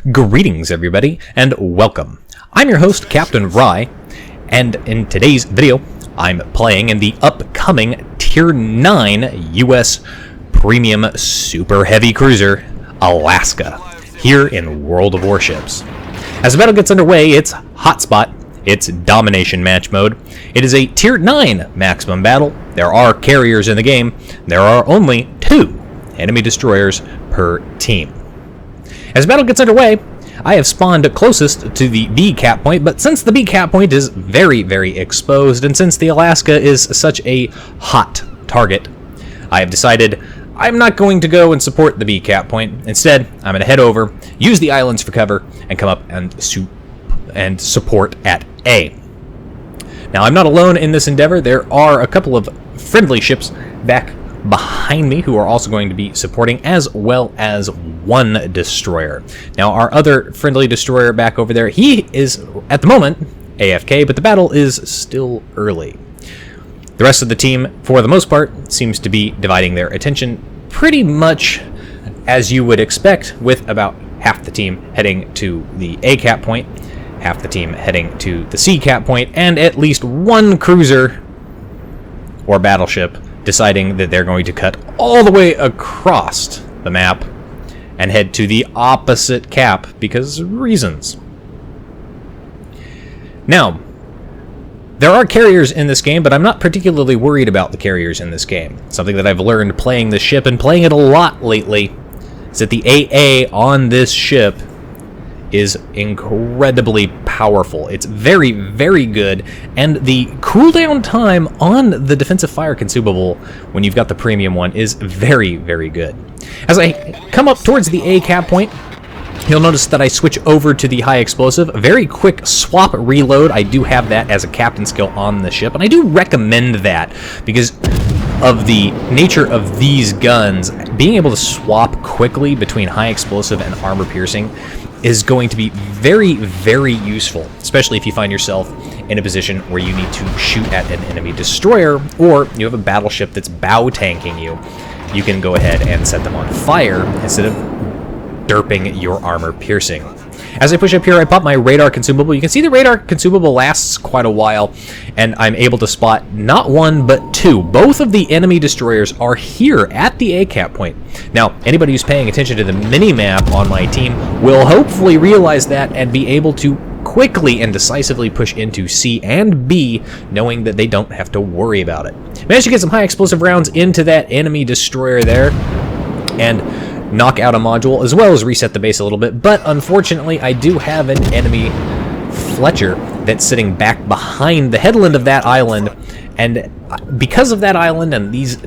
Greetings everybody, and welcome. I'm your host, Captain Rye, and in today's video, I'm playing in the upcoming Tier 9 US Premium Super Heavy Cruiser, Alaska, here in World of Warships. As the battle gets underway, it's Hotspot, it's Domination Match Mode. It is a Tier 9 maximum battle. There are carriers in the game. There are only 2 enemy destroyers per team. As the battle gets underway, I have spawned closest to the B cap point, but since the B cap point is very exposed, and since the Alaska is such a hot target, I have decided I'm not going to go and support the B cap point. Instead, I'm going to head over, use the islands for cover, and come up and support at A. Now, I'm not alone in this endeavor. There are a couple of friendly ships back behind me who are also going to be supporting, as well as one destroyer. Now, our other friendly destroyer back over there, he is at the moment AFK, but the battle is still early. The rest of the team, for the most part, seems to be dividing their attention pretty much as you would expect, with about half the team heading to the A cap point, half the team heading to the C cap point, and at least one cruiser or battleship deciding that they're going to cut all the way across the map and head to the opposite cap because reasons. Now, there are carriers in this game, but I'm not particularly worried about the carriers in this game. Something that I've learned playing this ship and playing it a lot lately is that the AA on this ship is incredibly powerful. It's very good, and the cooldown time on the defensive fire consumable when you've got the premium one is very good. As I come up towards the A cap point, you'll notice that I switch over to the high explosive. A very quick swap reload. I do have that as a captain skill on the ship, and I do recommend that because of the nature of these guns. Being able to swap quickly between high explosive and armor piercing is going to be very useful, especially if you find yourself in a position where you need to shoot at an enemy destroyer, or you have a battleship that's bow tanking you. You can go ahead and set them on fire instead of derping your armor piercing. As I push up here, I pop my radar consumable. You can see the radar consumable lasts quite a while, and I'm able to spot not one, but 2. Both of the enemy destroyers are here at the A cap point. Now, anybody who's paying attention to the mini-map on my team will hopefully realize that and be able to quickly and decisively push into C and B, knowing that they don't have to worry about it. Managed to get some high explosive rounds into that enemy destroyer there, and knock out a module, as well as reset the base a little bit, but unfortunately I do have an enemy Fletcher that's sitting back behind the headland of that island, and because of that island and these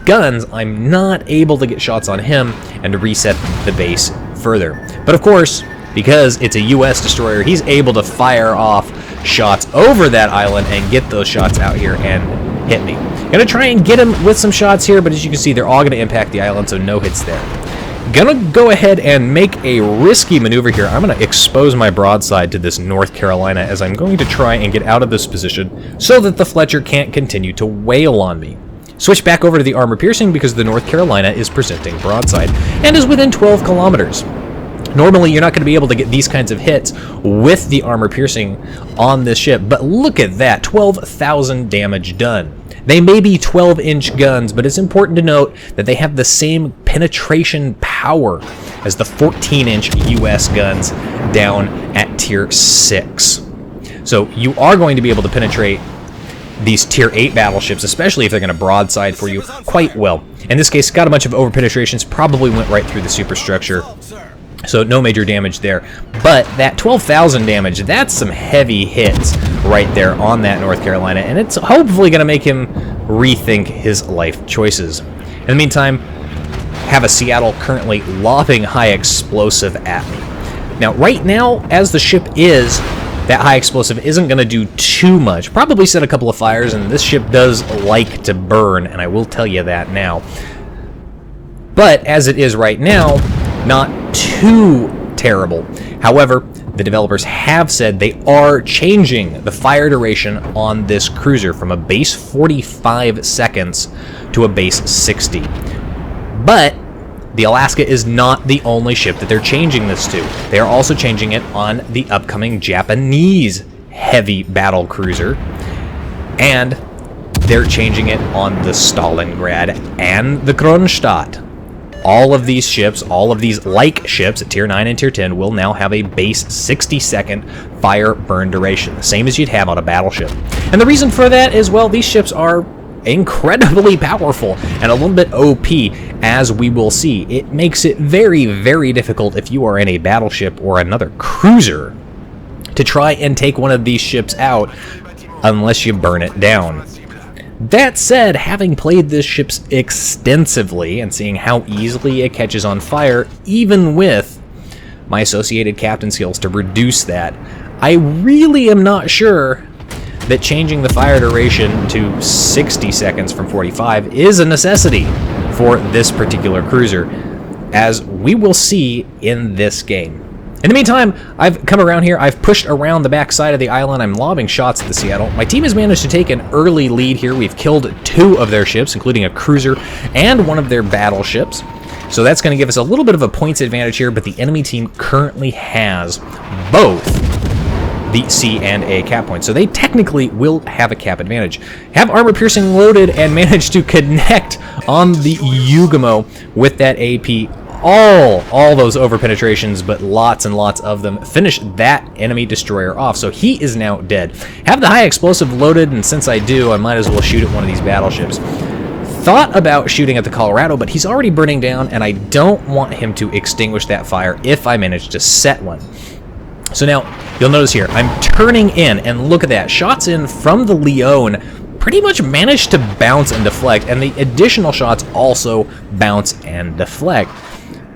guns, I'm not able to get shots on him and to reset the base further. But of course, because it's a US destroyer, he's able to fire off shots over that island and get those shots out here and hit me. Gonna try and get him with some shots here, but as you can see, they're all gonna impact the island, so no hits there. Gonna go ahead and make a risky maneuver here. I'm gonna expose my broadside to this North Carolina as I'm going to try and get out of this position so that the Fletcher can't continue to wail on me. Switch back over to the armor piercing because the North Carolina is presenting broadside and is within 12 kilometers. Normally, you're not going to be able to get these kinds of hits with the armor piercing on this ship, but look at that, 12,000 damage done. They may be 12-inch guns, but it's important to note that they have the same penetration power as the 14-inch US guns down at Tier 6. So you are going to be able to penetrate these Tier 8 battleships, especially if they're going to broadside for you, quite well. In this case, got a bunch of over-penetrations, probably went right through the superstructure, so no major damage there. But that 12,000 damage, that's some heavy hits right there on that North Carolina, and it's hopefully going to make him rethink his life choices. In the meantime, have a Seattle currently lobbing high explosive at me. Now, right now, as the ship is, that high explosive isn't going to do too much. Probably set a couple of fires, and this ship does like to burn, and I will tell you that now. But as it is right now, not too terrible. However, the developers have said they are changing the fire duration on this cruiser from a base 45 seconds to a base 60. But the Alaska is not the only ship that they're changing this to. They are also changing it on the upcoming Japanese heavy battle cruiser, and they're changing it on the Stalingrad and the Kronstadt. All of these ships, all of these like ships at Tier 9 and Tier 10 will now have a base 60-second fire burn duration, the same as you'd have on a battleship. And the reason for that is, well, these ships are incredibly powerful and a little bit OP, as we will see. It makes it very, very difficult if you are in a battleship or another cruiser to try and take one of these ships out unless you burn it down. That said, having played this ship extensively and seeing how easily it catches on fire, even with my associated captain skills to reduce that, I really am not sure that changing the fire duration to 60 seconds from 45 is a necessity for this particular cruiser, as we will see in this game. In the meantime, I've come around here, I've pushed around the back side of the island, I'm lobbing shots at the Seattle. My team has managed to take an early lead here. We've killed 2 of their ships, including a cruiser and one of their battleships. So that's going to give us a little bit of a points advantage here, but the enemy team currently has both the C and A cap points. So they technically will have a cap advantage. Have armor piercing loaded and managed to connect on the Yugamo with that AP. All those over penetrations, but lots and lots of them, finish that enemy destroyer off. So he is now dead. Have the high explosive loaded, and since I do, I might as well shoot at one of these battleships. Thought about shooting at the Colorado, but he's already burning down, and I don't want him to extinguish that fire if I manage to set one. So now, you'll notice here, I'm turning in, and look at that. Shots in from the Leon pretty much managed to bounce and deflect, and the additional shots also bounce and deflect.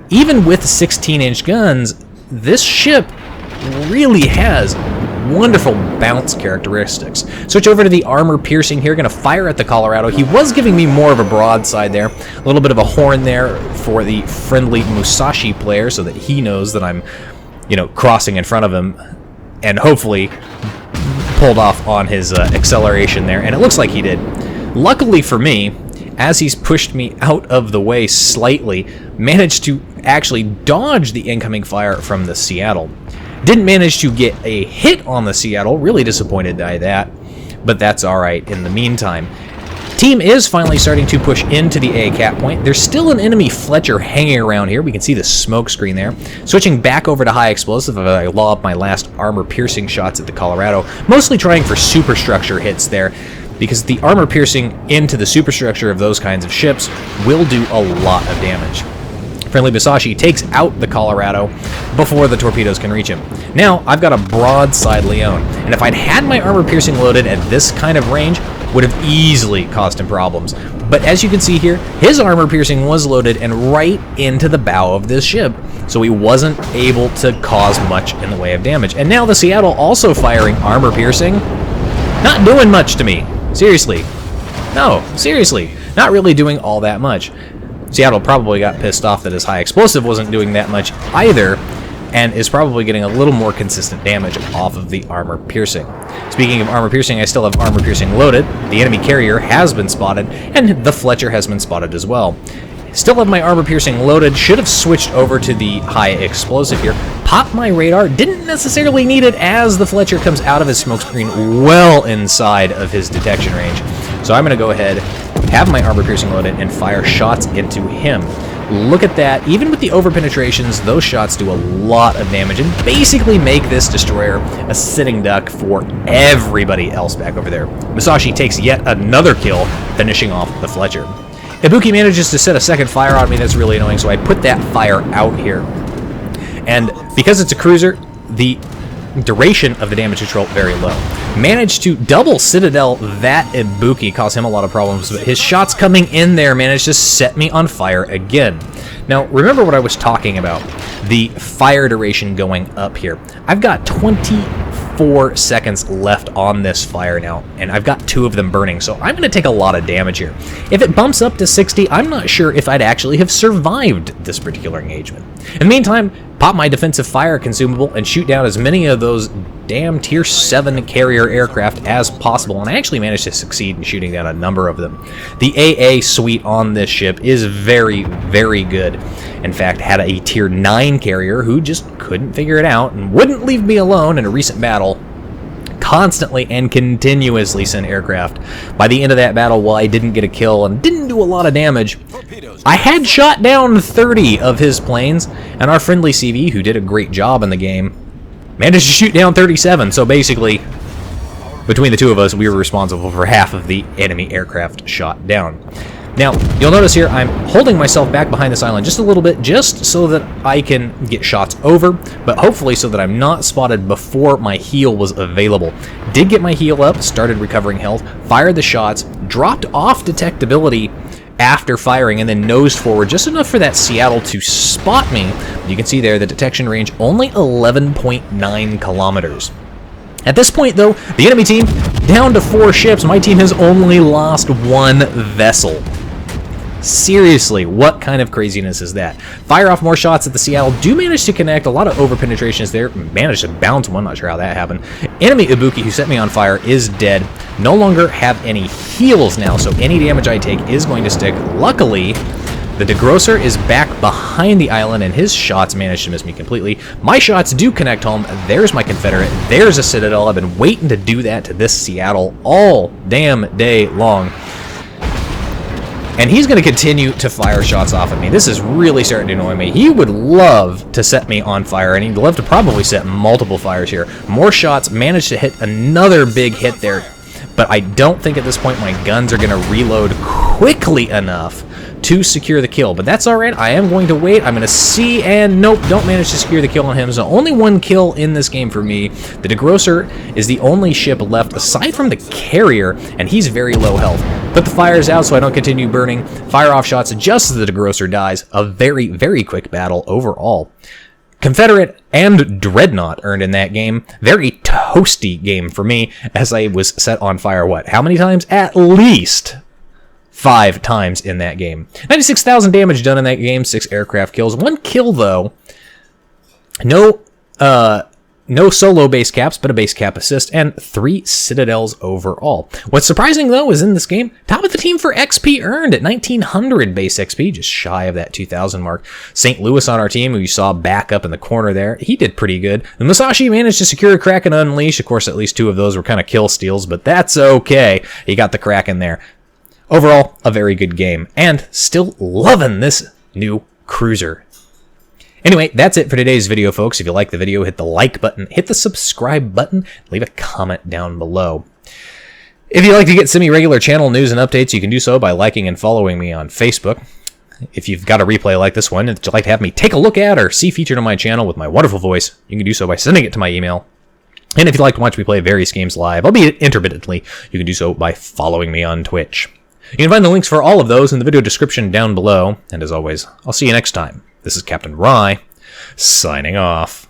Even with 16-inch guns, this ship really has wonderful bounce characteristics. Switch over to the armor piercing here, going to fire at the Colorado. He was giving me more of a broadside there, a little bit of a horn there for the friendly Musashi player so that he knows that I'm, crossing in front of him, and hopefully pulled off on his acceleration there, and it looks like he did. Luckily for me, as he's pushed me out of the way slightly, managed to actually dodge the incoming fire from the Seattle. Didn't manage to get a hit on the Seattle, really disappointed by that, but that's alright in the meantime. Team is finally starting to push into the A cap point. There's still an enemy Fletcher hanging around here. We can see the smoke screen there. Switching back over to high explosive, I lob my last armor piercing shots at the Colorado, mostly trying for superstructure hits there, because the armor piercing into the superstructure of those kinds of ships will do a lot of damage. Friendly Musashi takes out the Colorado before the torpedoes can reach him. Now, I've got a broadside Leon, and if I'd had my armor piercing loaded at this kind of range, would have easily caused him problems. But as you can see here, his armor piercing was loaded and right into the bow of this ship, so he wasn't able to cause much in the way of damage. And now the Seattle also firing armor piercing, not doing much to me. Seriously. No, seriously. Not really doing all that much. Seattle probably got pissed off that his high explosive wasn't doing that much either, and is probably getting a little more consistent damage off of the armor piercing. Speaking of armor piercing, I still have armor piercing loaded. The enemy carrier has been spotted, and the Fletcher has been spotted as well. Still have my armor piercing loaded. Should have switched over to the high explosive here. Popped my radar. Didn't necessarily need it as the Fletcher comes out of his smoke screen well inside of his detection range. So I'm going to go ahead, have my armor piercing loaded, and fire shots into him. Look at that. Even with the over penetrations, those shots do a lot of damage and basically make this destroyer a sitting duck for everybody else back over there. Musashi takes yet another kill, finishing off the Fletcher. Ibuki manages to set a second fire on me. That's really annoying, so I put that fire out here. And because it's a cruiser, the duration of the damage control very low. Managed to double Citadel that Ibuki, caused him a lot of problems, but his shots coming in there managed to set me on fire again. Now, remember what I was talking about, the fire duration going up here. I've got 24 seconds left on this fire now, and I've got 2 of them burning, so I'm going to take a lot of damage here. If it bumps up to 60, I'm not sure if I'd actually have survived this particular engagement. In the meantime, pop my defensive fire consumable and shoot down as many of those damn tier 7 carrier aircraft as possible, and I actually managed to succeed in shooting down a number of them. The AA suite on this ship is very, very good. In fact, had a tier 9 carrier who just couldn't figure it out and wouldn't leave me alone in a recent battle. Constantly and continuously sent aircraft. By the end of that battle, while I didn't get a kill and didn't do a lot of damage, I had shot down 30 of his planes, and our friendly CV, who did a great job in the game, managed to shoot down 37. So basically, between the two of us, we were responsible for half of the enemy aircraft shot down. Now, you'll notice here I'm holding myself back behind this island just a little bit, just so that I can get shots over, but hopefully so that I'm not spotted before my heal was available. Did get my heal up, started recovering health, fired the shots, dropped off detectability after firing, and then nosed forward just enough for that Seattle to spot me. You can see there the detection range only 11.9 kilometers. At this point, though, the enemy team down to 4 ships. My team has only lost 1 vessel. Seriously, what kind of craziness is that? Fire off more shots at the Seattle. Do manage to connect. A lot of over-penetrations there. Managed to bounce one. Not sure how that happened. Enemy Ibuki, who set me on fire, is dead. No longer have any heals now, so any damage I take is going to stick. Luckily, the degrosser is back behind the island, and his shots managed to miss me completely. My shots do connect home. There's my Confederate. There's a Citadel. I've been waiting to do that to this Seattle all damn day long. And he's going to continue to fire shots off at me. This is really starting to annoy me. He would love to set me on fire, and he'd love to probably set multiple fires here. More shots, managed to hit another big hit there. But I don't think at this point my guns are going to reload quickly enough to secure the kill. But that's alright. I am going to wait. I'm going to see, and nope, don't manage to secure the kill on him. So only 1 kill in this game for me. The degrosser is the only ship left aside from the carrier, and he's very low health. Put the fires out so I don't continue burning. Fire off shots just as the degrosser dies. A very, very quick battle overall. Confederate and Dreadnought earned in that game. Very toasty game for me, as I was set on fire, what, how many times? At least 5 times in that game. 96,000 damage done in that game, 6 aircraft kills. 1 kill, though. No solo base caps, but a base cap assist, and 3 Citadels overall. What's surprising, though, is in this game, top of the team for XP earned at 1,900 base XP, just shy of that 2,000 mark. St. Louis on our team, who you saw back up in the corner there, he did pretty good. The Musashi managed to secure a Kraken Unleash. Of course, at least 2 of those were kind of kill steals, but that's okay. He got the Kraken there. Overall, a very good game, and still loving this new cruiser. Anyway, that's it for today's video, folks. If you like the video, hit the like button, hit the subscribe button, leave a comment down below. If you'd like to get semi-regular channel news and updates, you can do so by liking and following me on Facebook. If you've got a replay like this one that you'd like to have me take a look at or see featured on my channel with my wonderful voice, you can do so by sending it to my email. And if you'd like to watch me play various games live, albeit intermittently, you can do so by following me on Twitch. You can find the links for all of those in the video description down below. And as always, I'll see you next time. This is Captain Rye, signing off.